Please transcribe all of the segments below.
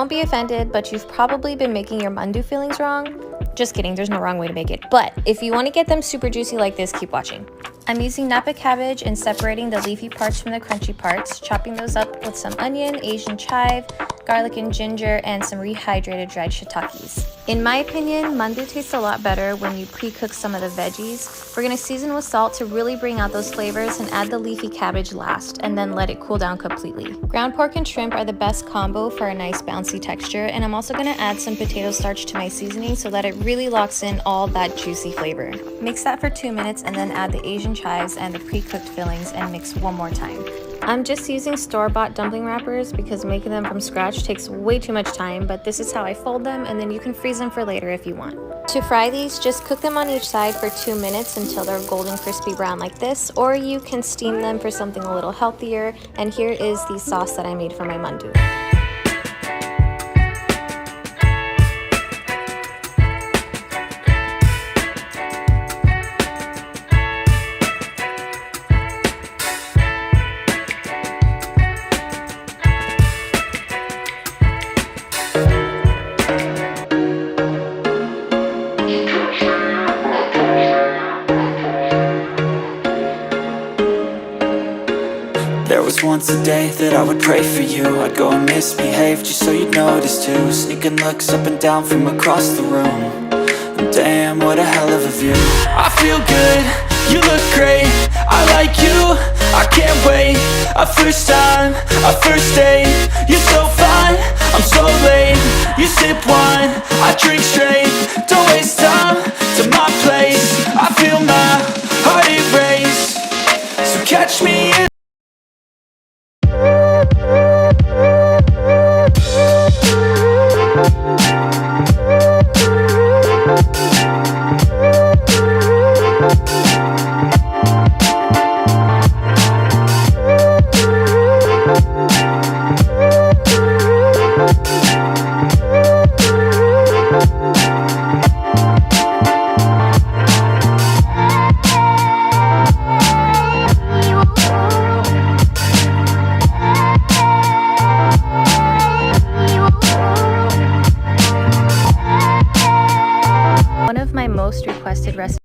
Don't be offended, but you've probably been making your mandu fillings wrong. Just kidding, there's no wrong way to make it. But if you want to get them super juicy like this, keep watching. I'm using napa cabbage and separating the leafy parts from the crunchy parts, chopping those up with some onion, Asian chive, garlic and ginger, and some rehydrated dried shiitakes. In my opinion, mandu tastes a lot better when you pre-cook some of the veggies. We're going to season with salt to really bring out those flavors and add the leafy cabbage last, and then let it cool down completely. Ground pork and shrimp are the best combo for a nice bouncy texture, and I'm also going to add some potato starch to my seasoning so that it really locks in all that juicy flavor. Mix that for 2 minutes and then add the Asian chives and the pre-cooked fillings and mix one more time. I'm just using store-bought dumpling wrappers because making them from scratch takes way too much time, but this is how I fold them, and then you can freeze them for later if you want. To fry these, just cook them on each side for 2 minutes until they're golden crispy brown like this, or you can steam them for something a little healthier, and here is the sauce that I made for my mandu. There was once a day that I would pray for you. I'd go and misbehave just so you'd notice too. Sneaking looks up and down from across the room. And damn, what a hell of a view. I feel good, you look great, I like you, I can't wait. A first time, a first date. You're so fine, I'm so late. You sip wine, I drink straight. Don't waste time to my place. I feel my heart erase. So catch me in. One of my most requested recipes.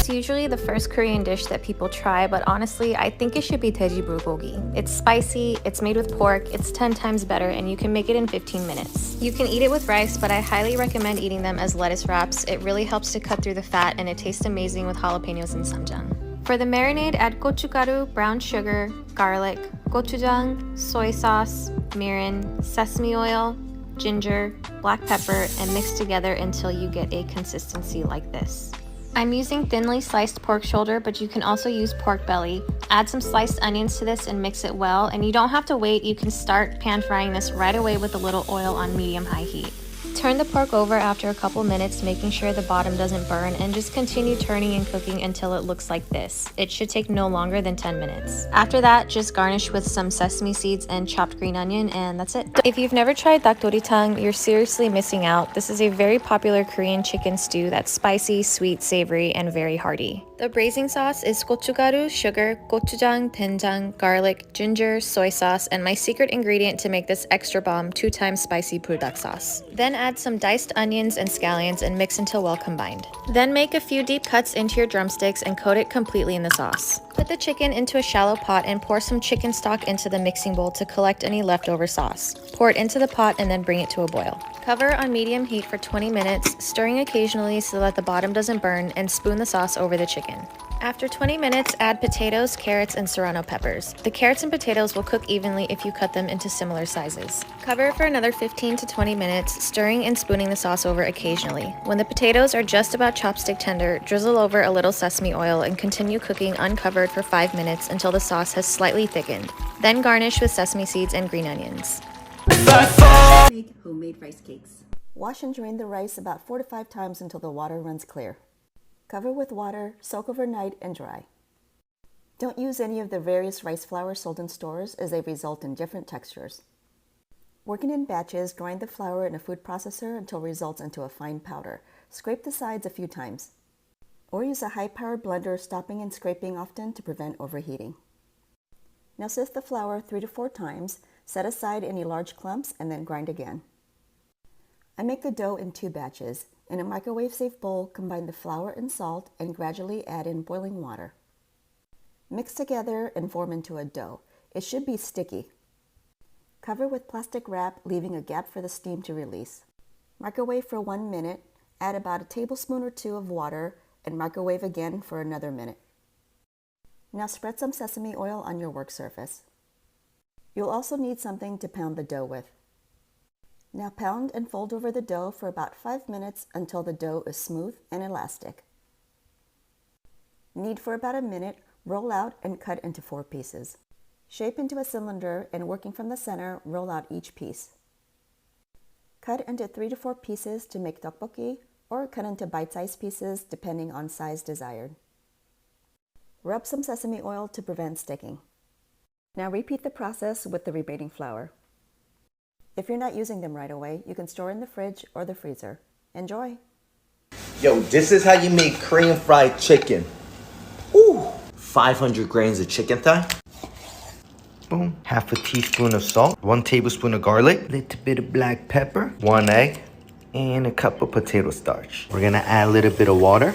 Usually the first Korean dish that people try, but honestly, I think it should be daeji bulgogi. It's spicy, it's made with pork, it's 10 times better, and you can make it in 15 minutes. You can eat it with rice, but I highly recommend eating them as lettuce wraps. It really helps to cut through the fat, and it tastes amazing with jalapenos and ssamjang. For the marinade, add gochugaru, brown sugar, garlic, gochujang, soy sauce, mirin, sesame oil, ginger, black pepper, and mix together until you get a consistency like this. I'm using thinly sliced pork shoulder, but you can also use pork belly. Add some sliced onions to this and mix it well, and you don't have to wait. You can start pan frying this right away with a little oil on medium-high heat. Turn the pork over after a couple minutes, making sure the bottom doesn't burn, and just continue turning and cooking until it looks like this. It should take no longer than 10 minutes. After that, just garnish with some sesame seeds and chopped green onion, and that's it. If you've never tried dakdoritang, you're seriously missing out. This is a very popular Korean chicken stew that's spicy, sweet, savory, and very hearty. The braising sauce is gochugaru, sugar, gochujang, doenjang, garlic, ginger, soy sauce, and my secret ingredient to make this extra bomb, 2 times spicy buldak sauce. Then add some diced onions and scallions and mix until well combined. Then make a few deep cuts into your drumsticks and coat it completely in the sauce. Put the chicken into a shallow pot and pour some chicken stock into the mixing bowl to collect any leftover sauce. Pour it into the pot and then bring it to a boil. Cover on medium heat for 20 minutes, stirring occasionally so that the bottom doesn't burn, and spoon the sauce over the chicken. After 20 minutes, add potatoes, carrots, and serrano peppers. The carrots and potatoes will cook evenly if you cut them into similar sizes. Cover it for another 15 to 20 minutes, stirring and spooning the sauce over occasionally. When the potatoes are just about chopstick tender, drizzle over a little sesame oil and continue cooking uncovered for 5 minutes until the sauce has slightly thickened. Then garnish with sesame seeds and green onions. Make homemade rice cakes. Wash and drain the rice about 4 to 5 times until the water runs clear. Cover with water, soak overnight, and dry. Don't use any of the various rice flours sold in stores as they result in different textures. Working in batches, grind the flour in a food processor until it results into a fine powder. Scrape the sides a few times. Or use a high-powered blender, stopping and scraping often to prevent overheating. Now sift the flour 3 to 4 times, set aside any large clumps, and then grind again. I make the dough in 2 batches. In a microwave-safe bowl, combine the flour and salt and gradually add in boiling water. Mix together and form into a dough. It should be sticky. Cover with plastic wrap, leaving a gap for the steam to release. Microwave for 1 minute, add about a tablespoon or 2 of water, and microwave again for another minute. Now spread some sesame oil on your work surface. You'll also need something to pound the dough with. Now pound and fold over the dough for about 5 minutes until the dough is smooth and elastic. Knead for about a minute, roll out and cut into 4 pieces. Shape into a cylinder and working from the center, roll out each piece. Cut into 3 to 4 pieces to make tteokbokki, or cut into bite-sized pieces depending on size desired. Rub some sesame oil to prevent sticking. Now repeat the process with the remaining flour. If you're not using them right away, you can store in the fridge or the freezer. Enjoy! Yo, this is how you make Korean fried chicken. Ooh! 500 grams of chicken thigh. Boom. Half a teaspoon of salt. 1 tablespoon of garlic. Little bit of black pepper. 1 egg. And a cup of potato starch. We're gonna add a little bit of water.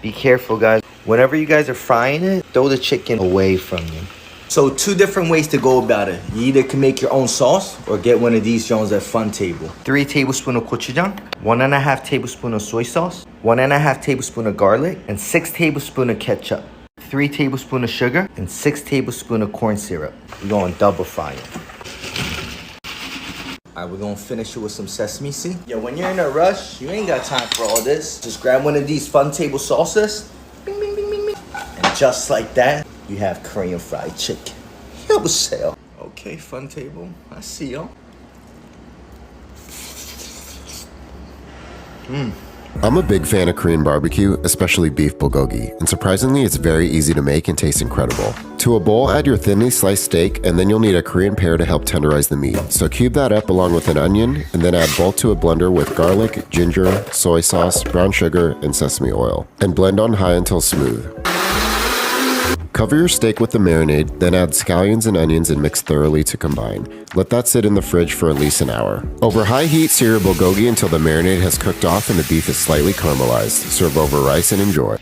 Be careful, guys. Whenever you guys are frying it, throw the chicken away from you. So 2 different ways to go about it. You either can make your own sauce or get one of these Jones at Fun Table. 3 tablespoons of gochujang, 1.5 tablespoons of soy sauce, 1.5 tablespoons of garlic, and 6 tablespoons of ketchup. 3 tablespoons of sugar, and 6 tablespoons of corn syrup. We're going to double fry it. Alright, we're going to finish it with some sesame seed. Yo, when you're in a rush, you ain't got time for all this. Just grab one of these Fun Table sauces. Bing, bing, bing, bing, bing. And just like that, you have Korean fried chicken. Yo, sale. Okay, Fun Table. I see y'all. I'm a big fan of Korean barbecue, especially beef bulgogi, and surprisingly it's very easy to make and tastes incredible. To a bowl, add your thinly sliced steak, and then you'll need a Korean pear to help tenderize the meat. So cube that up along with an onion, and then add both to a blender with garlic, ginger, soy sauce, brown sugar, and sesame oil, and blend on high until smooth. Cover your steak with the marinade, then add scallions and onions and mix thoroughly to combine. Let that sit in the fridge for at least an hour. Over high heat, sear your bulgogi until the marinade has cooked off and the beef is slightly caramelized. Serve over rice and enjoy.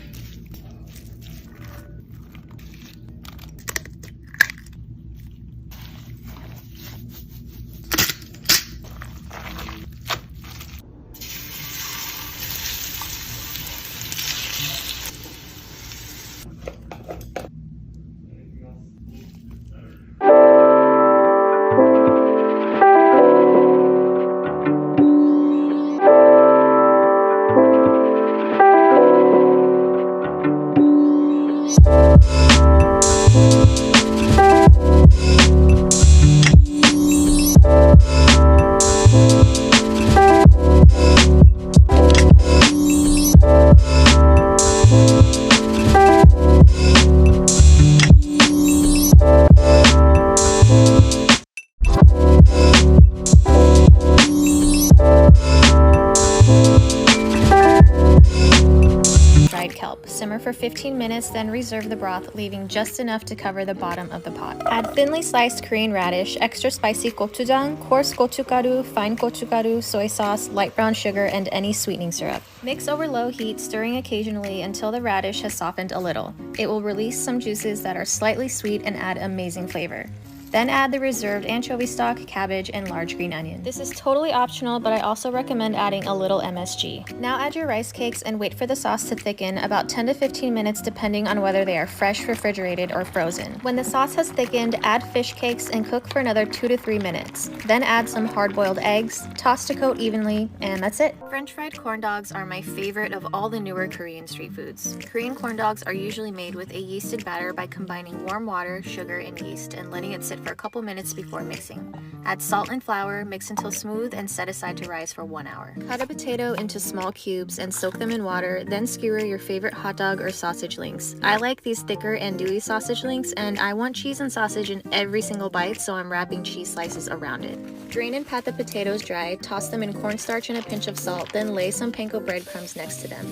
dried kelp. Simmer for 15 minutes, then reserve the broth, leaving just enough to cover the bottom of the pot. Add thinly sliced Korean radish, extra spicy gochujang, coarse gochugaru, fine gochugaru, soy sauce, light brown sugar, and any sweetening syrup. Mix over low heat, stirring occasionally until the radish has softened a little. It will release some juices that are slightly sweet and add amazing flavor. Then add the reserved anchovy stock, cabbage, and large green onion. This is totally optional, but I also recommend adding a little MSG. Now add your rice cakes and wait for the sauce to thicken, about 10 to 15 minutes depending on whether they are fresh, refrigerated, or frozen. When the sauce has thickened, add fish cakes and cook for another 2 to 3 minutes. Then add some hard-boiled eggs, toss to coat evenly, and that's it. French fried corn dogs are my favorite of all the newer Korean street foods. Korean corn dogs are usually made with a yeasted batter by combining warm water, sugar, and yeast and letting it sit for a couple minutes before mixing. Add salt and flour, mix until smooth, and set aside to rise for 1 hour. Cut a potato into small cubes and soak them in water, then skewer your favorite hot dog or sausage links. I like these thicker and dewy sausage links, and I want cheese and sausage in every single bite, so I'm wrapping cheese slices around it. Drain and pat the potatoes dry, toss them in cornstarch and a pinch of salt, then lay some panko breadcrumbs next to them.